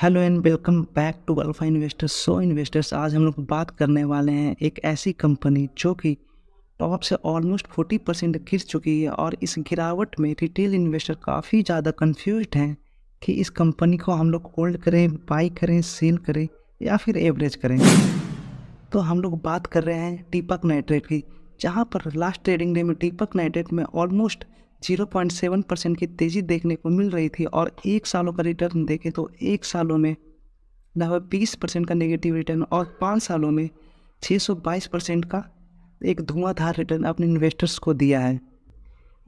Hello and welcome back to Alpha investors. Investors, आज हम लोग बात करने वाले हैं एक ऐसी कंपनी जो कि टॉप से ऑलमोस्ट 40% गिर चुकी है और इस गिरावट में रिटेल इन्वेस्टर काफ़ी ज़्यादा कंफ्यूज्ड हैं कि इस कंपनी को हम लोग होल्ड करें, बाई करें, सेल करें या फिर एवरेज करें। तो हम लोग बात कर रहे हैं दीपक नाइट्रेट की, जहां पर लास्ट ट्रेडिंग डे में दीपक नाइट्रेट में ऑलमोस्ट 0.7% की तेज़ी देखने को मिल रही थी और एक सालों का रिटर्न देखें तो एक सालों में लगभग 20% का नेगेटिव रिटर्न और 5 सालों में 622% का एक धुआंधार रिटर्न अपने इन्वेस्टर्स को दिया है।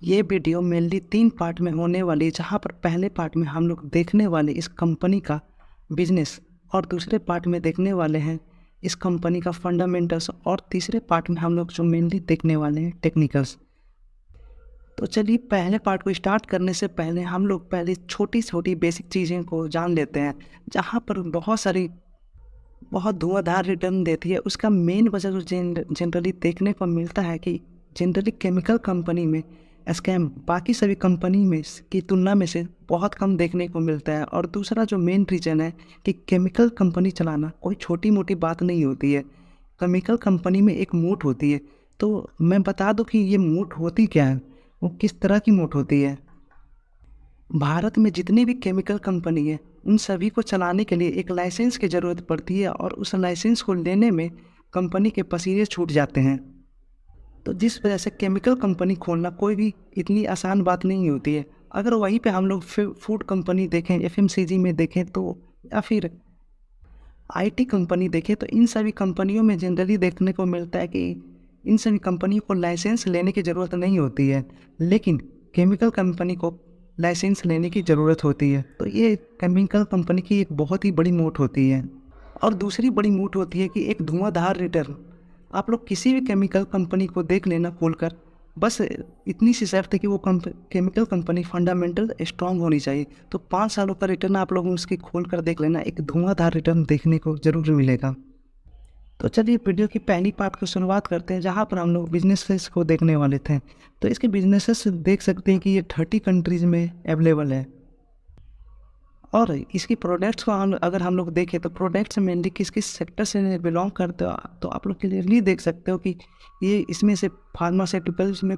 ये वीडियो मेनली 3 पार्ट में होने वाली है, जहाँ पर पहले पार्ट में हम लोग देखने वाले इस कंपनी का बिजनेस और दूसरे पार्ट में देखने वाले हैं इस कंपनी का फंडामेंटल्स और तीसरे पार्ट में हम लोग जो मेनली देखने वाले हैं टेक्निकल्स। तो चलिए पहले पार्ट को स्टार्ट करने से पहले हम लोग पहले छोटी छोटी बेसिक चीज़ें को जान लेते हैं, जहाँ पर बहुत धुआंधार रिटर्न देती है। उसका मेन वजह जो जनरली देखने को मिलता है कि जनरली केमिकल कंपनी में स्कैम बाकी सभी कंपनी में की तुलना में से बहुत कम देखने को मिलता है। और दूसरा जो मेन रीज़न है कि केमिकल कंपनी चलाना कोई छोटी मोटी बात नहीं होती है। केमिकल कंपनी में एक मूठ होती है। तो मैं बता दूं कि ये मूठ होती क्या है, वो किस तरह की मूठ होती है। भारत में जितनी भी केमिकल कंपनी है उन सभी को चलाने के लिए एक लाइसेंस की ज़रूरत पड़ती है और उस लाइसेंस को लेने में कंपनी के पसीने छूट जाते हैं। तो जिस वजह से केमिकल कंपनी खोलना कोई भी इतनी आसान बात नहीं होती है। अगर वहीं पे हम लोग फूड कंपनी देखें, एफएमसीजी में देखें तो, या फिर आईटी कंपनी देखें, तो इन सभी कंपनियों में जनरली देखने को मिलता है कि इन सभी कंपनियों को लाइसेंस लेने की ज़रूरत नहीं होती है, लेकिन केमिकल कंपनी को लाइसेंस लेने की ज़रूरत होती है। तो ये केमिकल कंपनी की एक बहुत ही बड़ी मोट होती है। और दूसरी बड़ी मोट होती है कि एक धुआंधार रिटर्न। आप लोग किसी भी केमिकल कंपनी को देख लेना खोलकर, बस इतनी सी शर्त है कि वो केमिकल कंपनी फंडामेंटल स्ट्रांग होनी चाहिए। तो 5 सालों का रिटर्न आप लोग उसकी खोल कर देख लेना, एक धुआंधार रिटर्न देखने को ज़रूर मिलेगा। तो चलिए वीडियो की पहली पार्ट की शुरुआत करते हैं, जहाँ पर हम लोग बिजनेसेस को देखने वाले थे। तो इसके बिजनेसेस देख सकते हैं कि ये 30 कंट्रीज़ में अवेलेबल है। और इसकी प्रोडक्ट्स को अगर हम लोग देखें तो प्रोडक्ट्स मेनली किस किस सेक्टर से बिलोंग करते हो, तो आप लोग क्लियरली देख सकते हो कि ये इसमें से फार्मास्यूटिकल्स में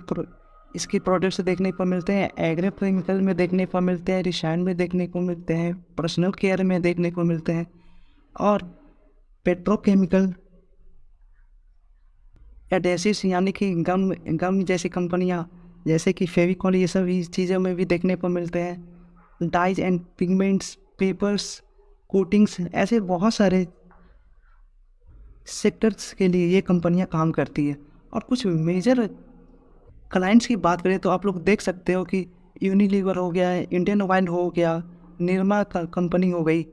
इसके प्रोडक्ट्स देखने को मिलते हैं, एग्रोकेमिकल में देखने को मिलते हैं, रसायन में देखने को मिलते हैं, पर्सनल केयर में देखने को मिलते हैं, और पेट्रोकेमिकल, एडेसिव्स यानी कि गम गम जैसी कंपनियां जैसे कि फेविकॉल, ये सब इस चीज़ों में भी देखने को मिलते हैं। Dyes and pigments, papers, coatings, ऐसे बहुत सारे सेक्टर्स के लिए ये कंपनियां काम करती है। और कुछ मेजर क्लाइंट्स की बात करें तो आप लोग देख सकते हो कि यूनिलीवर हो गया, इंडियन ऑयल हो गया, निरमा कंपनी हो गई,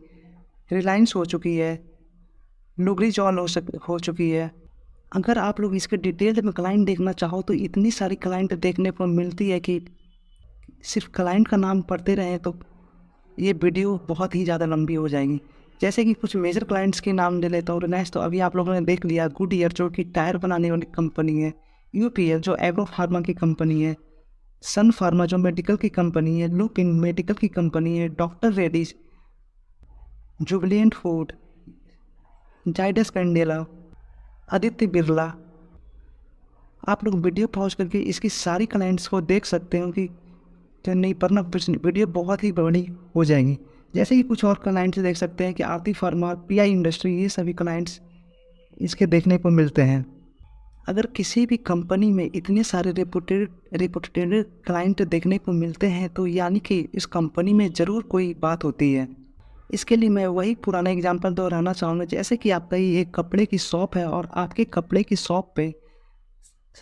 रिलायंस हो चुकी है, लुब्रिजॉल हो चुकी है। अगर आप लोग इसके डिटेल में क्लाइंट देखना चाहो तो इतनी सारी क्लाइंट देखने को मिलती है कि सिर्फ क्लाइंट का नाम पढ़ते रहें तो ये वीडियो बहुत ही ज़्यादा लंबी हो जाएगी। जैसे कि कुछ मेजर क्लाइंट्स के नाम ले लेता हूँ। रिलायंस तो अभी आप लोगों ने देख लिया, गुडईयर जो कि टायर बनाने वाली कंपनी है, यूपीएल जो एग्रो फार्मा की कंपनी है, सन फार्मा जो मेडिकल की कंपनी है, लुपिन मेडिकल की कंपनी है, doctor Reddy's, Jubilant food, Zydus candela, Aditya Birla. आप लोग वीडियो पॉज करके इसकी सारी क्लाइंट्स को देख सकते हो कि नहीं, पर ना वीडियो बहुत ही बड़ी हो जाएगी। जैसे कि कुछ और क्लाइंट्स देख सकते हैं कि आरती फार्मा, पीआई इंडस्ट्री, ये सभी क्लाइंट्स इसके देखने को मिलते हैं। अगर किसी भी कंपनी में इतने सारे रेपुटेड क्लाइंट देखने को मिलते हैं तो यानी कि इस कंपनी में ज़रूर कोई बात होती है। इसके लिए मैं वही पुराना एग्जांपल दोहराना चाहूँगा। जैसे कि आपका ये एक कपड़े की शॉप है और आपके कपड़े की शॉप पे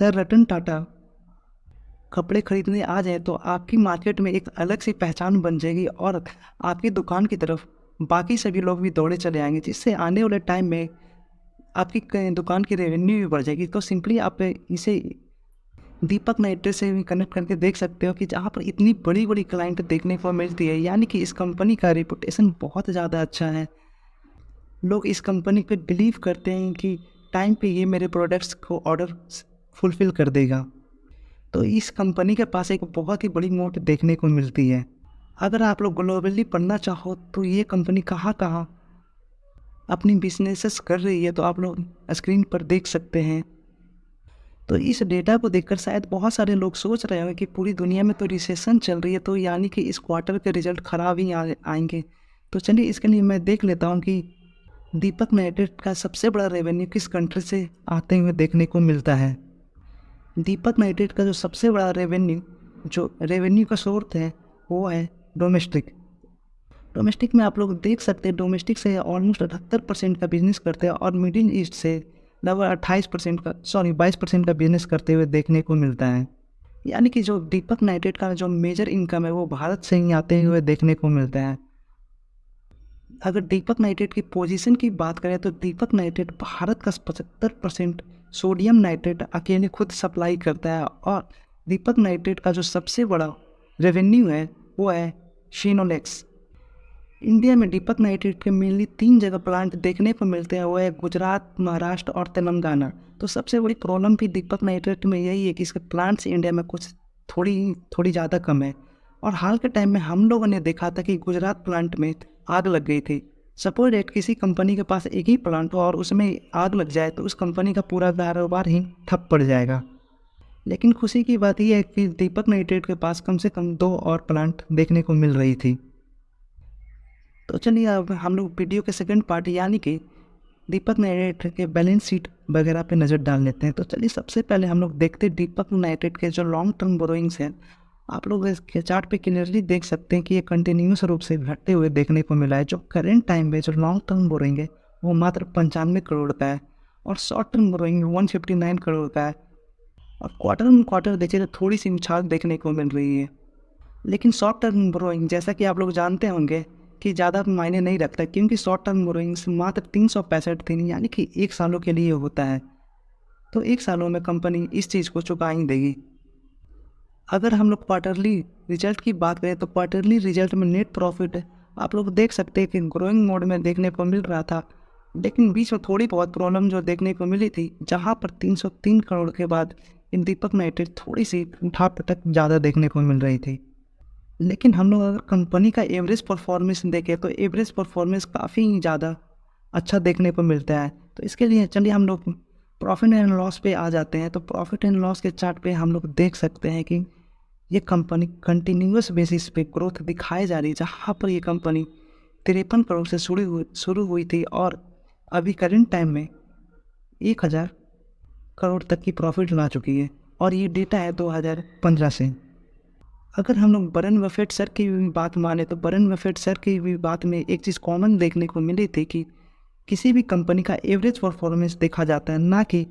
सर रतन टाटा कपड़े खरीदने आ जाए तो आपकी मार्केट में एक अलग सी पहचान बन जाएगी और आपकी दुकान की तरफ बाकी सभी लोग भी दौड़े चले आएंगे, जिससे आने वाले टाइम में आपकी दुकान की रेवेन्यू भी बढ़ जाएगी। तो सिंपली आप इसे दीपक नाइट्रेट से भी कनेक्ट करके देख सकते हो कि जहाँ पर इतनी बड़ी बड़ी क्लाइंट देखने को मिलती है, यानी कि इस कंपनी का रेपुटेशन बहुत ज़्यादा अच्छा है। लोग इस कंपनी पे बिलीव करते हैं कि टाइम पे ये मेरे प्रोडक्ट्स को ऑर्डर फुलफ़िल कर देगा। तो इस कंपनी के पास एक बहुत ही बड़ी मोट देखने को मिलती है। अगर आप लोग ग्लोबली पढ़ना चाहो तो ये कंपनी कहाँ कहाँ अपनी बिजनेसेस कर रही है तो आप लोग स्क्रीन पर देख सकते हैं। तो इस डेटा को देखकर शायद बहुत सारे लोग सोच रहे होंगे कि पूरी दुनिया में तो रिसेशन चल रही है, तो यानी कि इस क्वार्टर के रिजल्ट खराब ही आएंगे। तो चलिए इसके लिए मैं देख लेता हूँ कि दीपक नाइट्रेट का सबसे बड़ा रेवेन्यू किस कंट्री से आते हुए देखने को मिलता है। दीपक नाइट्रेट का जो सबसे बड़ा रेवेन्यू का सोर्स है वो है डोमेस्टिक। डोमेस्टिक में आप लोग देख सकते हैं, डोमेस्टिक से ऑलमोस्ट 78% का बिजनेस करते हैं और मिडिल ईस्ट से लगभग 22% का बिजनेस करते हुए देखने को मिलता है। यानी कि जो दीपक नाइट्रेट का जो मेजर इनकम है वो भारत से ही आते हुए देखने को मिलता है। अगर दीपक नाइट्रेट की पोजीशन की बात करें तो दीपक नाइट्रेट भारत का 75% सोडियम नाइट्रेट अकेले खुद सप्लाई करता है। और दीपक नाइट्रेट का जो सबसे बड़ा रेवेन्यू है वो है फिनोलेक्स। इंडिया में दीपक नाइट्रेट के मेनली 3 जगह प्लांट देखने को मिलते हैं, वो है गुजरात, महाराष्ट्र और तेलंगाना। तो सबसे बड़ी प्रॉब्लम भी दीपक नाइट्रेट में यही है कि इसके प्लांट्स इंडिया में कुछ थोड़ी ज़्यादा कम है। और हाल के टाइम में हम लोगों ने देखा था कि गुजरात प्लांट में आग लग गई थी। सपोज डेट किसी कंपनी के पास एक ही प्लांट हो और उसमें आग लग जाए तो उस कंपनी का पूरा कारोबार ही ठप पड़ जाएगा। लेकिन खुशी की बात यह है कि दीपक नाइट्रेट के पास कम से कम 2 और प्लांट देखने को मिल रही थी। तो चलिए अब हम लोग वीडियो के सेकंड पार्ट यानी कि दीपक नाइट्रेट के बैलेंस शीट वगैरह पे नज़र डाल लेते हैं। तो चलिए सबसे पहले हम लोग देखते हैं दीपक नाइट्रेट के जो लॉन्ग टर्म बोरोइंग्स हैं। आप लोग इसके चार्ट पे क्लियरली देख सकते हैं कि ये कंटिन्यूस रूप से घटते हुए देखने को मिला है। जो करेंट टाइम में जो लॉन्ग टर्म बोरोइंग है वो मात्र 95 करोड़ का है और शॉर्ट टर्म बोरोइंग 159 करोड़ का है। और क्वार्टर देखिए तो थोड़ी सी उछाल देखने को मिल रही है। लेकिन शॉर्ट टर्म बोरोइंग जैसा कि आप लोग जानते होंगे कि ज़्यादा मायने नहीं रखता, क्योंकि शॉर्ट टर्म बोरोइंग्स मात्र 365 दिन यानी कि 1 सालों के लिए होता है। तो 1 सालों में कंपनी इस चीज़ को चुका ही देगी। अगर हम लोग क्वार्टरली रिजल्ट की बात करें तो क्वार्टरली रिजल्ट में नेट प्रॉफिट आप लोग देख सकते हैं कि ग्रोइंग मोड में देखने को मिल रहा था। लेकिन बीच में थोड़ी बहुत प्रॉब्लम जो देखने को मिली थी, जहाँ पर 303 करोड़ के बाद इन दीपक नाइट्रेट थोड़ी सी उठा पटक ज़्यादा देखने को मिल रही थी। लेकिन हम लोग अगर कंपनी का एवरेज परफॉर्मेंस देखें तो एवरेज परफॉर्मेंस काफ़ी ज़्यादा अच्छा देखने को मिलता है। तो इसके लिए चलिए हम लोग प्रॉफिट एंड लॉस पे आ जाते हैं। तो प्रॉफिट एंड लॉस के चार्ट पे हम लोग देख सकते हैं कि ये कंपनी कंटिन्यूस बेसिस पे ग्रोथ दिखाई जा रही है, जहाँ पर ये कंपनी 53 करोड़ से शुरू हुई थी और अभी करंट टाइम में 1000 करोड़ तक की प्रॉफिट ला चुकी है। और ये डेटा है 2015 से। अगर हम लोग वॉरेन बफेट सर की भी बात माने तो वॉरेन बफेट सर की भी बात में एक चीज़ कॉमन देखने को मिली थी कि किसी भी कंपनी का एवरेज परफॉर्मेंस देखा जाता है, ना कि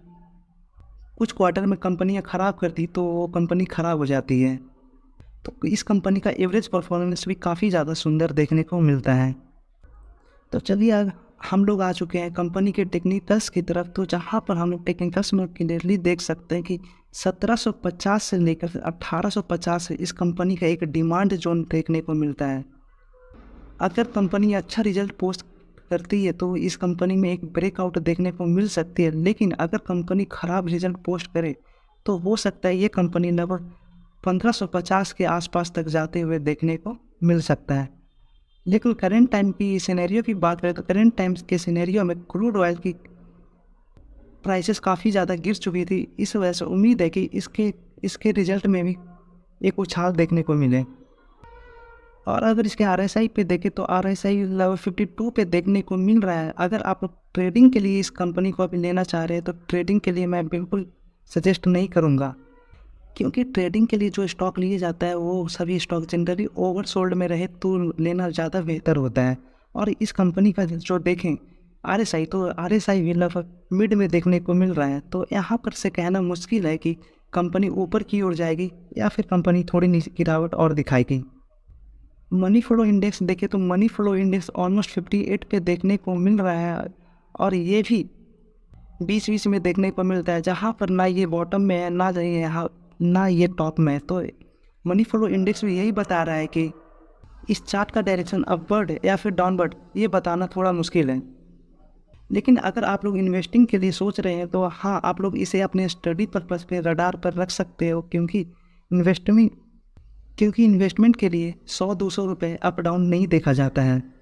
कुछ क्वार्टर में कंपनियां ख़राब करती तो वो कंपनी ख़राब हो जाती है। तो इस कंपनी का एवरेज परफॉर्मेंस भी काफ़ी ज़्यादा सुंदर देखने को मिलता है। तो चलिए अब हम लोग आ चुके हैं कंपनी के टेक्निकल्स की तरफ। तो जहाँ पर हम लोग टेक्निकल्स में क्लियरली देख सकते हैं कि 1750 से लेकर 1850 से इस कंपनी का एक डिमांड जोन देखने को मिलता है। अगर कंपनी अच्छा रिजल्ट पोस्ट करती है तो इस कंपनी में एक ब्रेकआउट देखने को मिल सकती है। लेकिन अगर कंपनी ख़राब रिजल्ट पोस्ट करे तो हो सकता है ये कंपनी लगभग 1550 के आसपास तक जाते हुए देखने को मिल सकता है। लेकिन करेंट टाइम की सिनेरियो की बात करें तो करेंट टाइम्स के सिनेरियो में क्रूड ऑयल की प्राइसेस काफ़ी ज़्यादा गिर चुकी थी। इस वजह से उम्मीद है कि इसके रिजल्ट में भी एक उछाल देखने को मिले। और अगर इसके RSI पे देखें तो RSI लेवल 52 पे देखने को मिल रहा है। अगर आप ट्रेडिंग के लिए इस कंपनी को अभी लेना चाह रहे हैं तो ट्रेडिंग के लिए मैं बिल्कुल सजेस्ट नहीं करूँगा, क्योंकि ट्रेडिंग के लिए जो स्टॉक लिए जाता है वो सभी स्टॉक जनरली ओवरसोल्ड में रहे तो लेना ज़्यादा बेहतर होता है। और इस कंपनी का जो देखें RSI तो RSI भी लगभग मिड में देखने को मिल रहा है। तो यहाँ पर से कहना मुश्किल है कि कंपनी ऊपर की ओर जाएगी या फिर कंपनी थोड़ी नीचे गिरावट और दिखाएगी। मनी फ्लो इंडेक्स देखें तो मनी फ्लो इंडेक्स ऑलमोस्ट 58 पे देखने को मिल रहा है और ये भी बीच में देखने को मिलता है, जहाँ पर ना ये बॉटम में है ना ये टॉप में है। तो मनी फ्लो इंडेक्स भी यही बता रहा है कि इस चार्ट का डायरेक्शन अपवर्ड या फिर डाउनवर्ड ये बताना थोड़ा मुश्किल है। लेकिन अगर आप लोग इन्वेस्टिंग के लिए सोच रहे हैं तो हाँ, आप लोग इसे अपने स्टडी पर्पस पे रडार पर रख सकते हो, क्योंकि इन्वेस्टिंग क्योंकि इन्वेस्टमेंट के लिए 100-200 रुपये अप डाउन नहीं देखा जाता है।